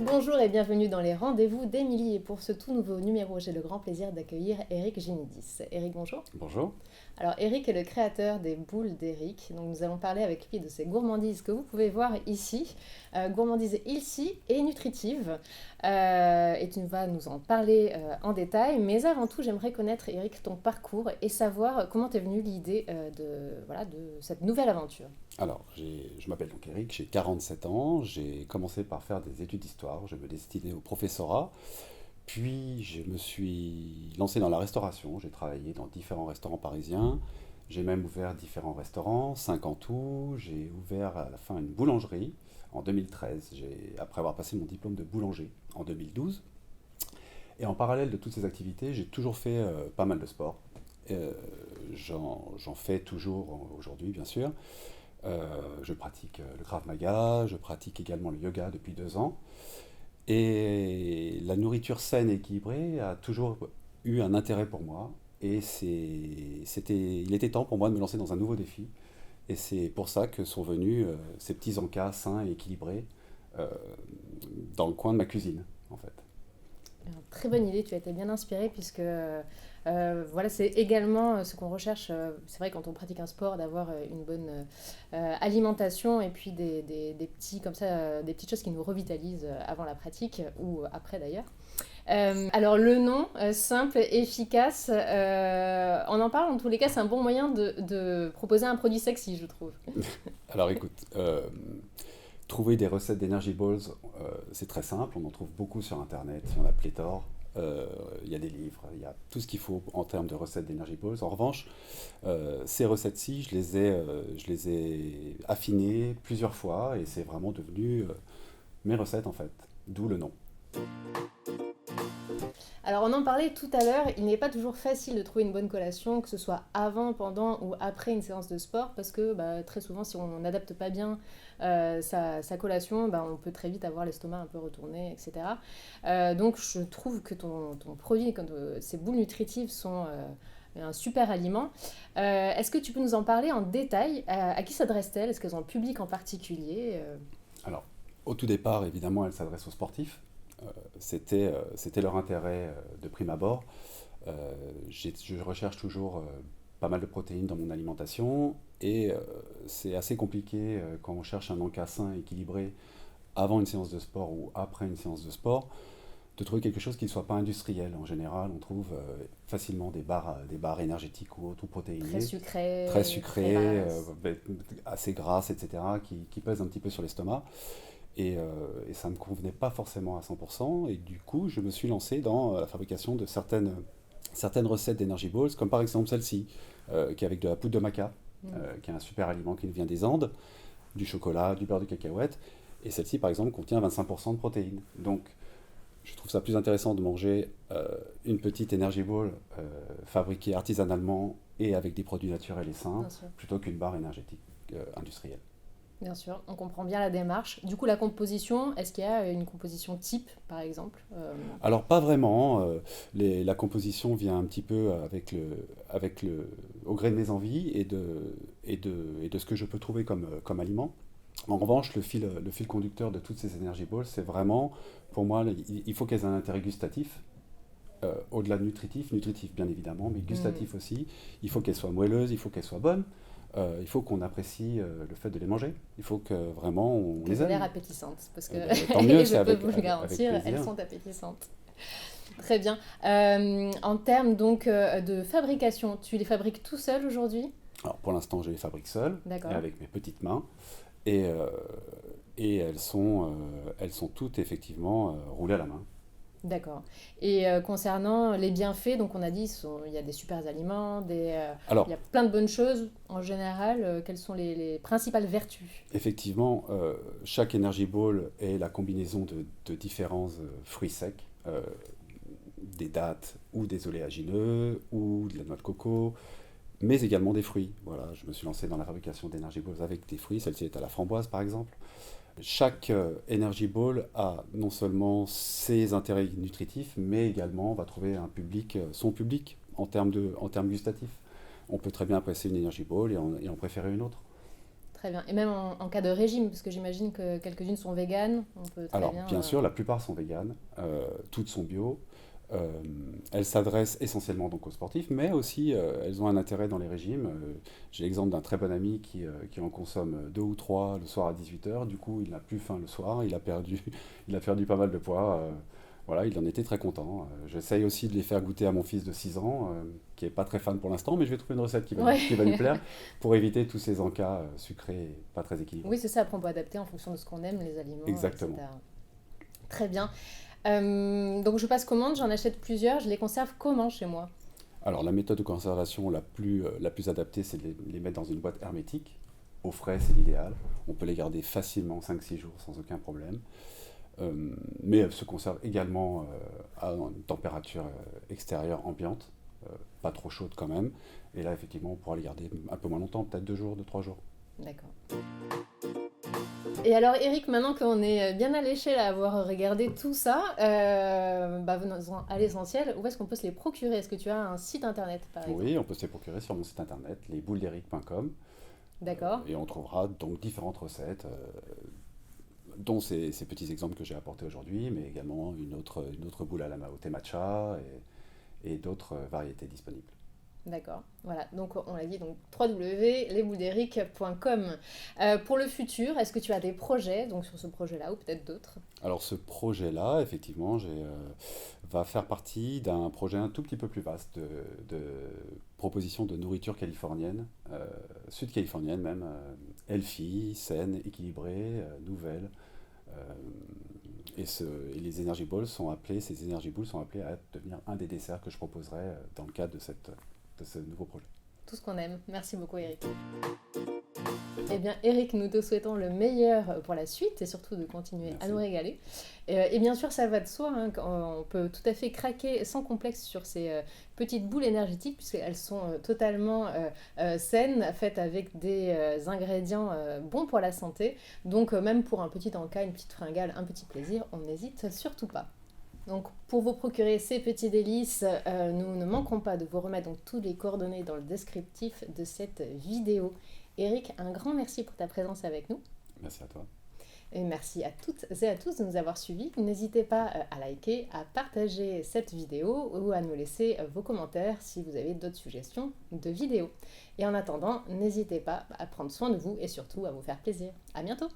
Bonjour et bienvenue dans les rendez-vous d'Émilie. Et pour ce tout nouveau numéro, j'ai le grand plaisir d'accueillir Eric Génidis. Eric, bonjour. Bonjour. Alors, Eric est le créateur des boules d'Eric. Donc, nous allons parler avec lui de ces gourmandises que vous pouvez voir ici. Gourmandises healthy et nutritives. Et tu vas nous en parler en détail. Mais avant tout, j'aimerais connaître, Eric, ton parcours et savoir comment t'es venue l'idée de cette nouvelle aventure. Alors, je m'appelle donc Eric, j'ai 47 ans, j'ai commencé par faire des études d'histoire, je me destinais au professorat, puis je me suis lancé dans la restauration, j'ai travaillé dans différents restaurants parisiens, j'ai même ouvert différents restaurants, 5 en tout, j'ai ouvert à la fin une boulangerie en 2013, après avoir passé mon diplôme de boulanger en 2012. Et en parallèle de toutes ces activités, j'ai toujours fait pas mal de sport. Euh, j'en fais toujours aujourd'hui, bien sûr. Je pratique le Krav Maga, je pratique également le yoga depuis 2 ans. Et la nourriture saine et équilibrée a toujours eu un intérêt pour moi. Et il était temps pour moi de me lancer dans un nouveau défi. Et c'est pour ça que sont venus ces petits encas sains et équilibrés euh, dans le coin de ma cuisine, en fait. Très bonne idée, tu as été bien inspiré puisque voilà, c'est également ce qu'on recherche. C'est vrai quand on pratique un sport d'avoir une bonne alimentation et puis des petits comme ça, des petites choses qui nous revitalisent avant la pratique ou après d'ailleurs. Alors le nom, simple, efficace, on en parle en tous les cas, c'est un bon moyen de proposer un produit sexy, je trouve. Alors écoute, trouver des recettes d'Energy Balls, c'est très simple, on en trouve beaucoup sur Internet, il y en a pléthore. Il y a des livres, il y a tout ce qu'il faut en termes de recettes d'Energy Balls. En revanche, ces recettes-ci, je les ai affinées plusieurs fois et c'est vraiment devenu mes recettes en fait, d'où le nom. Alors on en parlait tout à l'heure, il n'est pas toujours facile de trouver une bonne collation, que ce soit avant, pendant ou après une séance de sport, parce que très souvent si on n'adapte pas bien sa collation, on peut très vite avoir l'estomac un peu retourné, etc. Donc je trouve que ton produit, ces boules nutritives sont un super aliment. Est-ce que tu peux nous en parler en détail? À qui s'adressent-elles? Est-ce qu'elles ont un public en particulier? Alors, au tout départ, évidemment, elle s'adresse aux sportifs. C'était leur intérêt de prime abord. Je recherche toujours pas mal de protéines dans mon alimentation et c'est assez compliqué quand on cherche un encas sain équilibré avant une séance de sport ou après une séance de sport de trouver quelque chose qui ne soit pas industriel. En général, on trouve facilement des barres énergétiques ou autres ou Très protéinées, très sucré, très sucrées, grasse. assez grasses, etc., qui pèsent un petit peu sur l'estomac. Et ça ne me convenait pas forcément à 100%. Et du coup, je me suis lancé dans la fabrication de certaines recettes d'Energy Balls, comme par exemple celle-ci, qui est avec de la poudre de maca, Mm. qui est un super aliment qui nous vient des Andes, du chocolat, du beurre de cacahuète. Et celle-ci, par exemple, contient 25% de protéines. Donc, je trouve ça plus intéressant de manger une petite Energy Ball fabriquée artisanalement et avec des produits naturels et sains, Bien sûr. plutôt qu'une barre énergétique industrielle. Bien sûr, on comprend bien la démarche. Du coup, la composition, est-ce qu'il y a une composition type, par exemple? Alors pas vraiment, la composition vient un petit peu au gré de mes envies et de ce que je peux trouver comme aliment. En revanche, le fil conducteur de toutes ces Energy Balls, c'est vraiment, pour moi, il faut qu'elles aient un intérêt gustatif, au-delà de nutritif bien évidemment, mais Hmm. gustatif aussi. Il faut qu'elles soient moelleuses, il faut qu'elles soient bonnes, il faut qu'on apprécie le fait de les manger, il faut que vraiment on les Qu'elles aient l'air aime. appétissantes, parce que, Eh ben, tant mieux, et je c'est peux vous le avec garantir, elles plaisir. sont appétissantes. Très bien. En termes donc de fabrication, tu les fabriques tout seul aujourd'hui? Alors pour l'instant, je les fabrique seul, et D'accord. avec mes petites mains, et, euh, et elles sont toutes effectivement roulées à la main. D'accord. Et concernant les bienfaits, donc on a dit, il y a des super aliments, il Alors, y a plein de bonnes choses. En général, quelles sont les principales vertus? effectivement, chaque Energy Ball est la combinaison de différents fruits secs, des dattes ou des oléagineux ou de la noix de coco, mais également des fruits. Voilà, je me suis lancé dans la fabrication d'Energy Balls avec des fruits. Celle-ci est à la framboise, par exemple. Chaque Energy Ball a non seulement ses intérêts nutritifs, mais également va trouver son public en termes gustatifs. On peut très bien apprécier une Energy Ball et en préférer une autre. Très bien. Et même en cas de régime, parce que j'imagine que quelques-unes sont véganes, on peut très Alors, bien... bien sûr, la plupart sont véganes, toutes sont bio. Euh, Elles s'adressent essentiellement donc aux sportifs, mais aussi elles ont un intérêt dans les régimes. J'ai l'exemple d'un très bon ami qui en consomme deux ou trois le soir à 18 h. Du coup, il n'a plus faim le soir, il a perdu pas mal de poids. Voilà, il en était très content. J'essaye aussi de les faire goûter à mon fils de 6 ans, qui est pas très fan pour l'instant, mais je vais trouver une recette Ouais. qui va lui plaire pour éviter tous ces encas sucrés et pas très équilibrés. Oui, c'est ça. Après, on peut adapter en fonction de ce qu'on aime, les aliments, Exactement. etc. Très bien. Donc, je passe commande, j'en achète plusieurs, je les conserve comment chez moi? Alors, la méthode de conservation la plus adaptée, c'est de les mettre dans une boîte hermétique. Au frais, c'est l'idéal. On peut les garder facilement 5 6 jours sans aucun problème. Mais elles se conservent également à une température extérieure ambiante, pas trop chaude quand même. Et là, effectivement, on pourra les garder un peu moins longtemps, peut-être 2 jours, 2 3 jours. D'accord. Et alors, Eric, maintenant qu'on est bien alléché à avoir regardé tout ça, venons-en à l'essentiel. Où est-ce qu'on peut se les procurer? Est-ce que tu as un site internet, par exemple? Oui, on peut se les procurer sur mon site internet, lesboulesderic.com. D'accord. Et on trouvera donc différentes recettes, dont ces petits exemples que j'ai apportés aujourd'hui, mais également une autre boule à au thé matcha et d'autres variétés disponibles. D'accord, voilà, donc on l'a dit, donc www.lesboulderic.com. Pour le futur, est-ce que tu as des projets, donc sur ce projet-là, ou peut-être d'autres? Alors ce projet-là, effectivement, va faire partie d'un projet un tout petit peu plus vaste de proposition de nourriture californienne, sud-californienne même, healthy, saine, équilibrée, nouvelle. Euh, et les Energy Balls ces Energy Balls sont appelés à devenir un des desserts que je proposerai dans le cadre de ce nouveau projet. Tout ce qu'on aime. Merci beaucoup, Eric. Eh bien, Eric, nous te souhaitons le meilleur pour la suite et surtout de continuer à Merci. nous régaler. Et bien sûr, ça va de soi, hein, on peut tout à fait craquer sans complexe sur ces petites boules énergétiques puisqu'elles sont totalement saines, faites avec des ingrédients bons pour la santé. Donc, même pour un petit encas, une petite fringale, un petit plaisir, on n'hésite surtout pas. Donc, pour vous procurer ces petits délices, nous ne manquerons pas de vous remettre donc tous les coordonnées dans le descriptif de cette vidéo. Eric, un grand merci pour ta présence avec nous. Merci à toi. Et merci à toutes et à tous de nous avoir suivis. N'hésitez pas à liker, à partager cette vidéo ou à nous laisser vos commentaires si vous avez d'autres suggestions de vidéos. Et en attendant, n'hésitez pas à prendre soin de vous et surtout à vous faire plaisir. À bientôt!